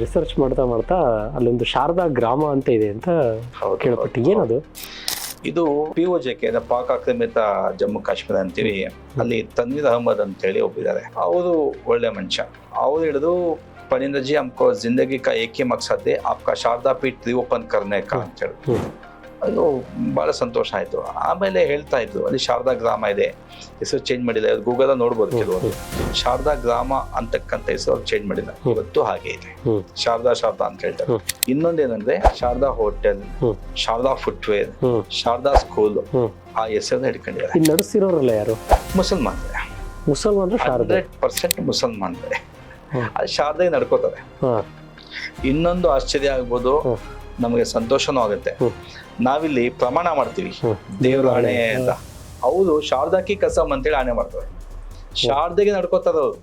Research ಮಾಡ್ತಾ ಮಾಡ್ತಾ ಅಲ್ಲೊಂದು ಶಾರದಾ ಗ್ರಾಮ ಅಂತ ಇದೆ ಅಂತ ಕೇಳ್ಪಟ್ಟು, ಏನದು? ಇದು POJK ಪಾಕ್ ಆಕ್ರಮಿತ ಜಮ್ಮು ಕಾಶ್ಮೀರ ಅಂತೀವಿ. ಅಲ್ಲಿ ತನ್ವೀರ್ ಅಹಮದ್ ಅಂತ ಹೇಳಿ ಒಬ್ಬಿದ್ದಾರೆ. ಅವರು ಒಳ್ಳೆ ಮನುಷ್ಯ. ಅವ್ರು ಹೇಳಿದ್ರು परिंदर जी हमको जिंदगी का एक ही मकसद है, आपका शारदा पीठ रिओपन करने का ಅಂತ ಹೇಳಿ. ಅದು ಬಹಳ ಸಂತೋಷ ಆಯ್ತು. ಆಮೇಲೆ ಹೇಳ್ತಾ ಇದ್ರು ಅಲ್ಲಿ ಶಾರದಾ ಗ್ರಾಮ ಇದೆ, ಹೆಸರು ಚೇಂಜ್ ಮಾಡಿಲ್ಲ. ಗೂಗಲ್ ನೋಡ್ಬೋದು ಕೆಲವರು. ಶಾರದಾ ಗ್ರಾಮ ಅಂತಕ್ಕಂಥ ಹೆಸರು ಅವ್ರು ಚೇಂಜ್ ಮಾಡಿಲ್ಲ, ಇವತ್ತು ಹಾಗೆ ಇದೆ. ಶಾರದಾ ಅಂತ ಹೇಳ್ತಾರೆ. ಇನ್ನೊಂದೇನಂದ್ರೆ Sharada hotel, Sharada footwear, Sharada school, ಆ ಹೆಸರನ್ನ ಹಿಡ್ಕೊಂಡಿದ್ದಾರೆ. ನಡೆಸಿರೋರಲ್ಲ ಯಾರು? ಮುಸಲ್ಮಾನ್ರೆ. 100% ಮುಸಲ್ಮಾನ್ರೆ. ಅದು ಶಾರದಾಗಿ ನಡ್ಕೋತಾರೆ. ಇನ್ನೊಂದು ಆಶ್ಚರ್ಯ ಆಗ್ಬೋದು, ನಮಗೆ ಸಂತೋಷನೂ ಆಗುತ್ತೆ. ನಾವಿಲ್ಲಿ ಪ್ರಮಾಣ ಮಾಡ್ತೀವಿ ದೇವ್ರ ಆಣೆ ಅಂತ. ಹೌದು, ಶಾರದಾಕಿ ಕಸಮ್ ಅಂತೇಳಿ ಆಣೆ ಮಾಡ್ತಾರೆ. ಶಾರದಾಗೆ ನಡ್ಕೋತಾರ ಅವ್ರು.